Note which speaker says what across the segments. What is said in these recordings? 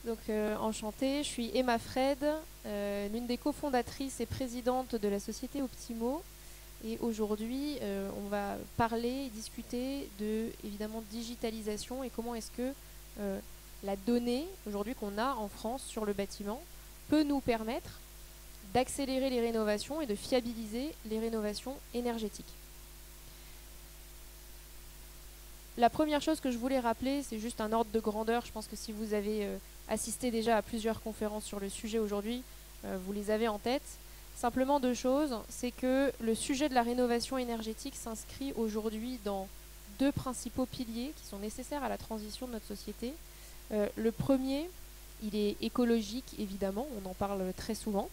Speaker 1: Donc enchantée, je suis Emma Fred, l'une des cofondatrices et présidente de la société Optimo. Et aujourd'hui, on va parler et discuter de, évidemment, digitalisation et comment est-ce que la donnée, aujourd'hui qu'on a en France sur le bâtiment, peut nous permettre d'accélérer les rénovations et de fiabiliser les rénovations énergétiques. La première chose que je voulais rappeler, c'est juste un ordre de grandeur. Je pense que si vous avez assisté déjà à plusieurs conférences sur le sujet aujourd'hui, vous les avez en tête. Simplement deux choses, c'est que le sujet de la rénovation énergétique s'inscrit aujourd'hui dans deux principaux piliers qui sont nécessaires à la transition de notre société. Le premier, il est écologique, évidemment, on en parle très souvent,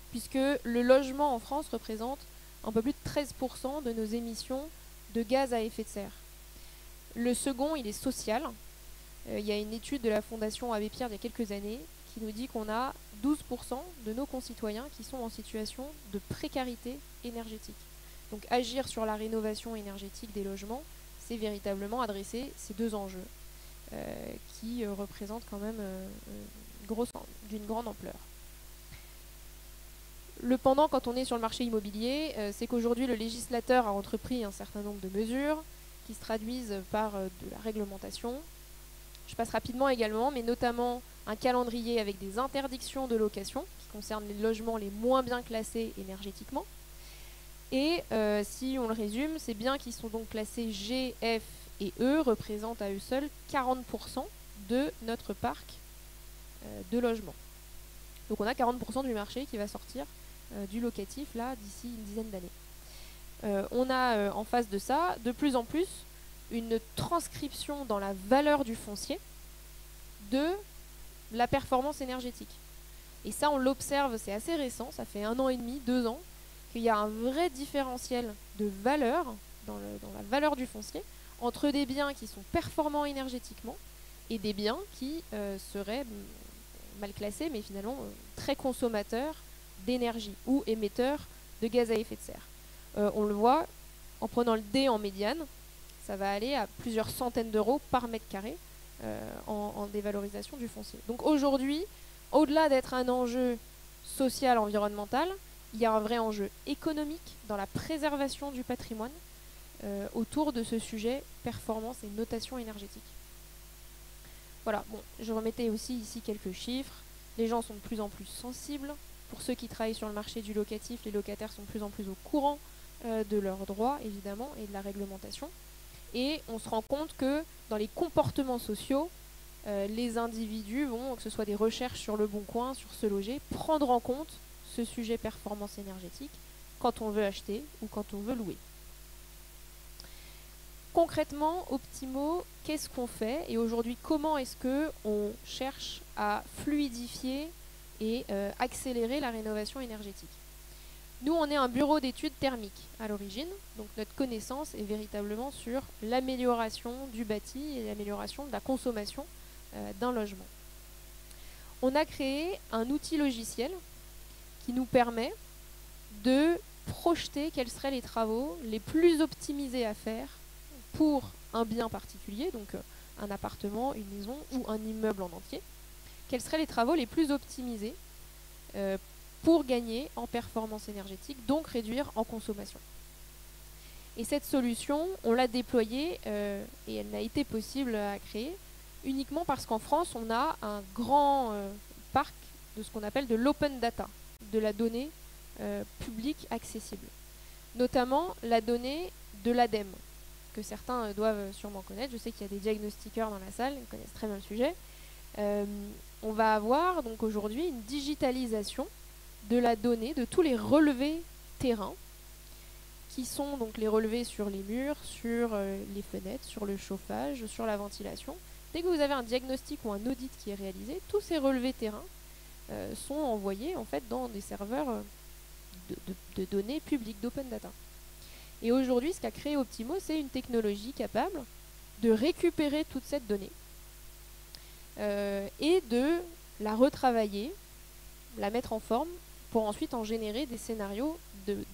Speaker 1: puisque le logement en France représente un peu plus de 13% de nos émissions de gaz à effet de serre. Le second, il est social. Il y a une étude de la Fondation Abbé Pierre il y a quelques années qui nous dit qu'on a 12% de nos concitoyens qui sont en situation de précarité énergétique. Donc agir sur la rénovation énergétique des logements, c'est véritablement adresser ces deux enjeux qui représentent quand même d'une grande ampleur. Le pendant, quand on est sur le marché immobilier, c'est qu'aujourd'hui le législateur a entrepris un certain nombre de mesures qui se traduisent par de la réglementation. Je passe rapidement également, mais notamment un calendrier avec des interdictions de location qui concernent les logements les moins bien classés énergétiquement. Et si on le résume, ces biens qui sont donc classés G, F et E représentent à eux seuls 40% de notre parc de logements. Donc on a 40% du marché qui va sortir du locatif là d'ici une dizaine d'années. On a en face de ça, de plus en plus, une transcription dans la valeur du foncier de la performance énergétique. Et ça, on l'observe, c'est assez récent, ça fait 1 an et demi, 2 ans, qu'il y a un vrai différentiel de valeur dans la valeur du foncier entre des biens qui sont performants énergétiquement et des biens qui seraient mal classés, mais finalement très consommateurs d'énergie ou émetteurs de gaz à effet de serre. On le voit, en prenant le D en médiane, ça va aller à plusieurs centaines d'euros par mètre carré en dévalorisation du foncier. Donc aujourd'hui, au-delà d'être un enjeu social, environnemental, il y a un vrai enjeu économique dans la préservation du patrimoine autour de ce sujet performance et notation énergétique. Voilà, bon, je remettais aussi ici quelques chiffres. Les gens sont de plus en plus sensibles. Pour ceux qui travaillent sur le marché du locatif, les locataires sont de plus en plus au courant de leurs droits, évidemment, et de la réglementation. Et on se rend compte que dans les comportements sociaux, les individus vont, que ce soit des recherches sur le Bon Coin, sur Se Loger, prendre en compte ce sujet performance énergétique quand on veut acheter ou quand on veut louer. Concrètement, Optimo, qu'est-ce qu'on fait? Et aujourd'hui, comment est-ce qu'on cherche à fluidifier et accélérer la rénovation énergétique? Nous, on est un bureau d'études thermiques à l'origine, donc notre connaissance est véritablement sur l'amélioration du bâti et l'amélioration de la consommation d'un logement. On a créé un outil logiciel qui nous permet de projeter quels seraient les travaux les plus optimisés à faire pour un bien particulier, donc un appartement, une maison ou un immeuble en entier. Quels seraient les travaux les plus optimisés pour gagner en performance énergétique, donc réduire en consommation. Et cette solution, on l'a déployée et elle n'a été possible à créer uniquement parce qu'en France, on a un grand parc de ce qu'on appelle de l'open data, de la donnée publique accessible. Notamment la donnée de l'ADEME, que certains doivent sûrement connaître. Je sais qu'il y a des diagnostiqueurs dans la salle, ils connaissent très bien le sujet. On va avoir donc aujourd'hui une digitalisation de la donnée, de tous les relevés terrain, qui sont donc les relevés sur les murs, sur les fenêtres, sur le chauffage, sur la ventilation. Dès que vous avez un diagnostic ou un audit qui est réalisé, tous ces relevés terrain sont envoyés en fait dans des serveurs de données publiques, d'open data. Et aujourd'hui, ce qu'a créé Optimo, c'est une technologie capable de récupérer toute cette donnée et de la retravailler, la mettre en forme pour ensuite en générer des scénarios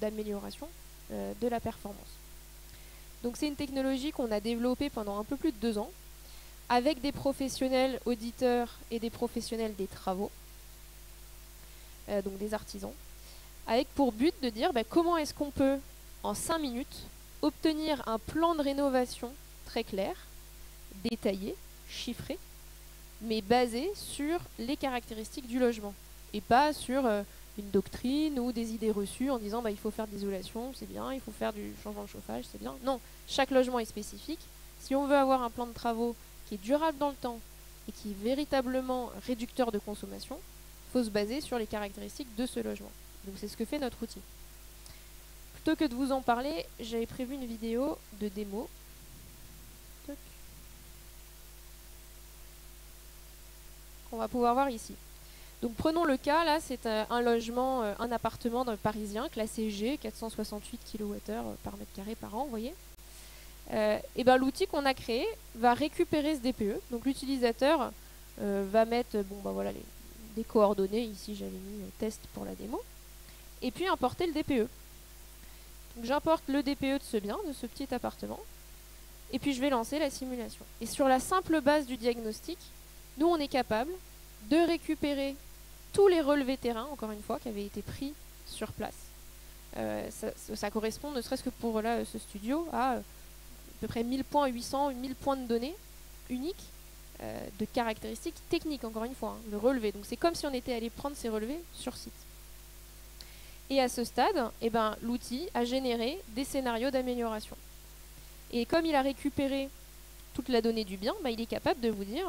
Speaker 1: d'amélioration de la performance. Donc c'est une technologie qu'on a développée pendant un peu plus de 2 ans. avec des professionnels auditeurs et des professionnels des travaux, donc des artisans, avec pour but de dire comment est-ce qu'on peut, en 5 minutes, obtenir un plan de rénovation très clair, détaillé, chiffré, mais basé sur les caractéristiques du logement, et pas sur une doctrine ou des idées reçues en disant il faut faire de l'isolation, c'est bien, il faut faire du changement de chauffage, c'est bien. Non, chaque logement est spécifique. Si on veut avoir un plan de travaux qui est durable dans le temps et qui est véritablement réducteur de consommation, il faut se baser sur les caractéristiques de ce logement. Donc c'est ce que fait notre outil. Plutôt que de vous en parler, j'avais prévu une vidéo de démo. Qu'on va pouvoir voir ici. Donc prenons le cas, là c'est un logement, un appartement parisien, classé G, 468 kWh par mètre carré par an, vous voyez. Et l'outil qu'on a créé va récupérer ce DPE. Donc l'utilisateur va mettre voilà, des coordonnées, ici j'avais mis test pour la démo, et puis importer le DPE. Donc j'importe le DPE de ce bien, de ce petit appartement, et puis je vais lancer la simulation. Et sur la simple base du diagnostic, nous on est capable de récupérer tous les relevés terrain, encore une fois, qui avaient été pris sur place. Ça correspond, ne serait-ce que pour là, ce studio, à peu près 1000 points, 1000 points de données uniques, de caractéristiques techniques, encore une fois, le relevé. Donc c'est comme si on était allé prendre ces relevés sur site. Et à ce stade, l'outil a généré des scénarios d'amélioration. Et comme il a récupéré toute la donnée du bien, il est capable de vous dire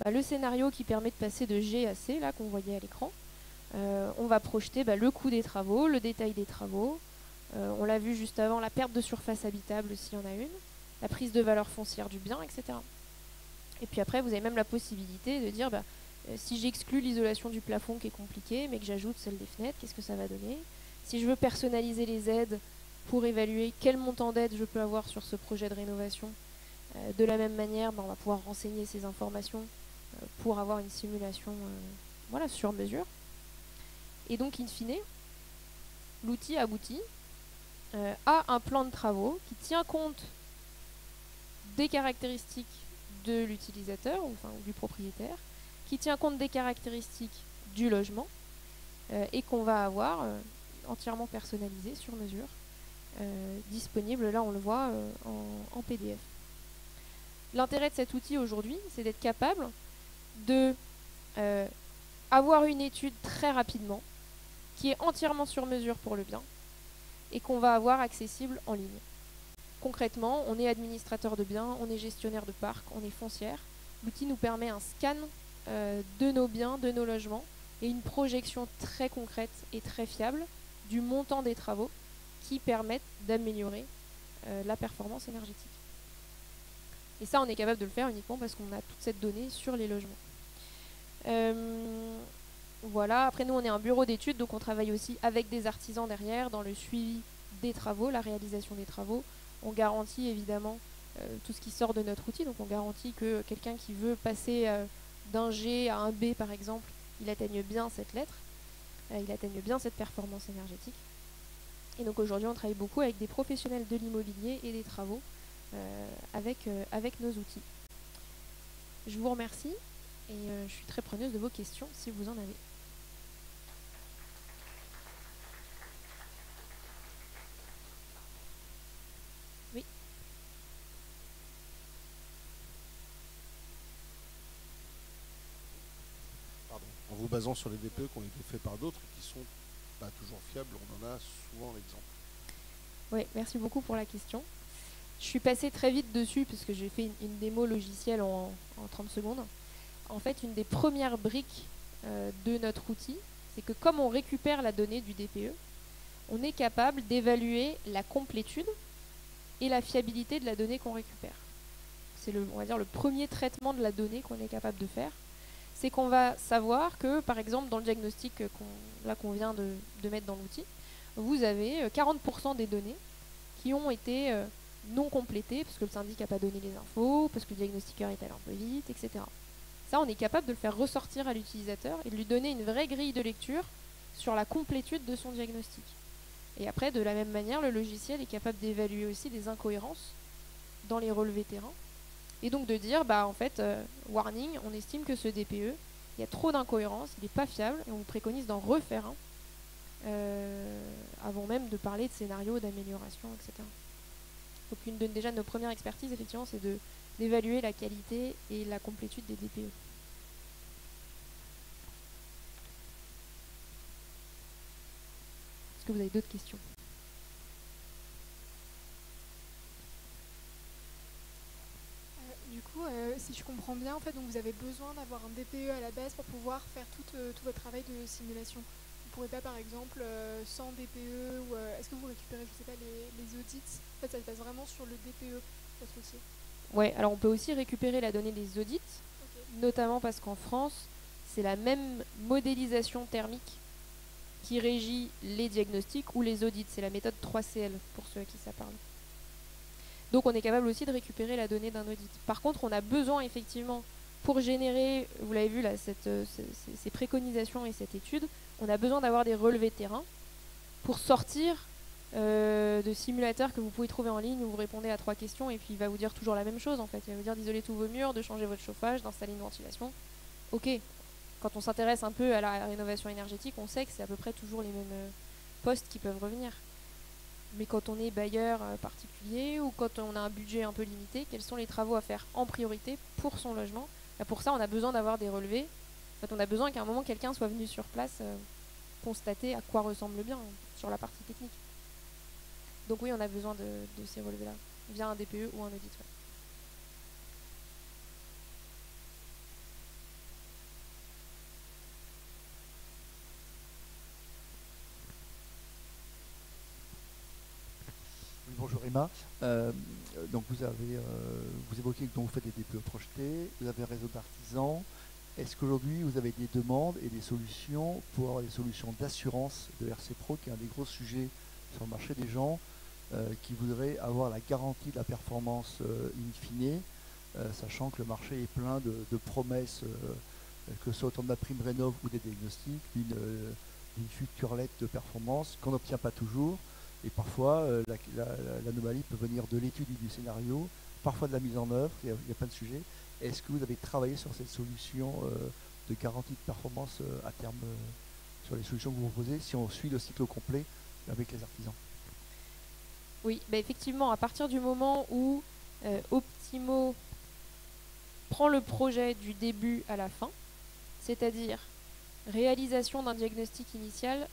Speaker 1: le scénario qui permet de passer de G à C, là qu'on voyait à l'écran. On va projeter le coût des travaux, le détail des travaux. On l'a vu juste avant, la perte de surface habitable s'il y en a une, la prise de valeur foncière du bien, etc. Et puis après, vous avez même la possibilité de dire si j'exclus l'isolation du plafond qui est compliquée, mais que j'ajoute celle des fenêtres, qu'est-ce que ça va donner? Si je veux personnaliser les aides pour évaluer quel montant d'aide je peux avoir sur ce projet de rénovation, de la même manière, on va pouvoir renseigner ces informations pour avoir une simulation voilà, sur mesure. Et donc, in fine, l'outil aboutit à un plan de travaux qui tient compte des caractéristiques de l'utilisateur, ou du propriétaire, qui tient compte des caractéristiques du logement, et qu'on va avoir entièrement personnalisé sur mesure, disponible, là on le voit, en PDF. L'intérêt de cet outil aujourd'hui, c'est d'être capable de avoir une étude très rapidement, qui est entièrement sur mesure pour le bien, et qu'on va avoir accessible en ligne. Concrètement, on est administrateur de biens, on est gestionnaire de parc, on est foncière. L'outil nous permet un scan de nos biens, de nos logements, et une projection très concrète et très fiable du montant des travaux qui permettent d'améliorer la performance énergétique. Et ça, on est capable de le faire uniquement parce qu'on a toute cette donnée sur les logements. Voilà, après nous on est un bureau d'études, donc on travaille aussi avec des artisans derrière dans le suivi des travaux, la réalisation des travaux. On garantit évidemment tout ce qui sort de notre outil, donc on garantit que quelqu'un qui veut passer d'un G à un B par exemple, il atteigne bien cette lettre, il atteigne bien cette performance énergétique. Et donc aujourd'hui on travaille beaucoup avec des professionnels de l'immobilier et des travaux avec nos outils. Je vous remercie et je suis très preneuse de vos questions si vous en avez. Oui.
Speaker 2: Pardon. En vous basant sur les DPE qui ont été faits par d'autres et qui sont pas toujours fiables, on en a souvent l'exemple.
Speaker 1: Oui, merci beaucoup pour la question. Je suis passée très vite dessus parce que j'ai fait une démo logicielle en 30 secondes. En fait, une des premières briques de notre outil, c'est que comme on récupère la donnée du DPE, on est capable d'évaluer la complétude et la fiabilité de la donnée qu'on récupère. C'est on va dire, le premier traitement de la donnée qu'on est capable de faire. C'est qu'on va savoir que, par exemple, dans le diagnostic qu'on vient de mettre dans l'outil, vous avez 40% des données qui ont été non complétées parce que le syndic n'a pas donné les infos, parce que le diagnostiqueur est allé un peu vite, etc. Ça, on est capable de le faire ressortir à l'utilisateur et de lui donner une vraie grille de lecture sur la complétude de son diagnostic. Et après, de la même manière, le logiciel est capable d'évaluer aussi des incohérences dans les relevés terrain Et donc de dire, en fait, warning, on estime que ce DPE, il y a trop d'incohérences, il n'est pas fiable, et on vous préconise d'en refaire un, avant même de parler de scénarios d'amélioration, etc. Donc déjà de nos premières expertises, effectivement, c'est d'évaluer la qualité et la complétude des DPE. Est-ce que vous avez d'autres questions ?
Speaker 3: Du coup, si je comprends bien, en fait, donc vous avez besoin d'avoir un DPE à la base pour pouvoir faire tout votre travail de simulation. Vous ne pourrez pas, par exemple, sans DPE, ou est-ce que vous récupérez, je sais pas, les audits? En fait, ça se base vraiment sur le DPE, votre outil.
Speaker 1: Ouais, alors on peut aussi récupérer la donnée des audits, notamment parce qu'en France, c'est la même modélisation thermique qui régit les diagnostics ou les audits. C'est la méthode 3CL, pour ceux à qui ça parle. Donc on est capable aussi de récupérer la donnée d'un audit. Par contre, on a besoin effectivement, pour générer, vous l'avez vu là, ces préconisations et cette étude, on a besoin d'avoir des relevés de terrain pour sortir de simulateurs que vous pouvez trouver en ligne où vous répondez à 3 questions et puis il va vous dire toujours la même chose en fait. Il va vous dire d'isoler tous vos murs, de changer votre chauffage, d'installer une ventilation. Ok, quand on s'intéresse un peu à la rénovation énergétique, on sait que c'est à peu près toujours les mêmes postes qui peuvent revenir. Mais quand on est bailleur particulier ou quand on a un budget un peu limité, quels sont les travaux à faire en priorité pour son logement? Pour ça, on a besoin d'avoir des relevés. En fait, on a besoin qu'à un moment, quelqu'un soit venu sur place constater à quoi ressemble le bien sur la partie technique. Donc oui, on a besoin de ces relevés-là, via un DPE ou un audit. Ouais.
Speaker 4: Oui, bonjour Emma. Donc vous évoquez que vous faites des DPE projetés, vous avez un réseau d'artisans. Est-ce qu'aujourd'hui vous avez des demandes et des solutions pour avoir des solutions d'assurance de RC Pro, qui est un des gros sujets sur le marché des gens qui voudraient avoir la garantie de la performance in fine, sachant que le marché est plein de promesses, que ce soit autant de la prime rénov ou des diagnostics, d'une future lettre de performance qu'on n'obtient pas toujours. Et parfois, l'anomalie peut venir de l'étude du scénario, parfois de la mise en œuvre, il y a plein de sujets. Est-ce que vous avez travaillé sur cette solution de garantie de performance à terme, sur les solutions que vous proposez, si on suit le cycle complet avec les artisans?
Speaker 1: Oui, effectivement, à partir du moment où Optimo prend le projet du début à la fin, c'est-à-dire réalisation d'un diagnostic initial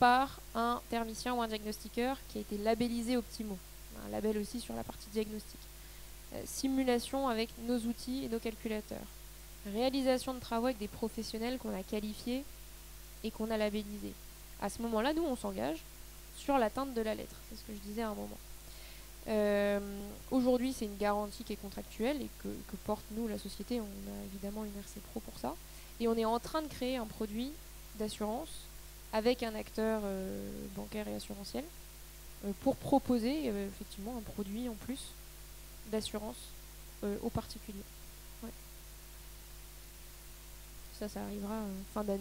Speaker 1: par un thermicien ou un diagnostiqueur qui a été labellisé Optimo, un label aussi sur la partie diagnostic. Simulation avec nos outils et nos calculateurs. Réalisation de travaux avec des professionnels qu'on a qualifiés et qu'on a labellisés. À ce moment-là, nous, on s'engage sur l'atteinte de la lettre. C'est ce que je disais à un moment. Aujourd'hui, c'est une garantie qui est contractuelle et que porte, nous, la société. On a évidemment une RC Pro pour ça. Et on est en train de créer un produit d'assurance avec un acteur bancaire et assurantiel pour proposer effectivement un produit en plus d'assurance aux particuliers. Ouais. Ça arrivera fin d'année.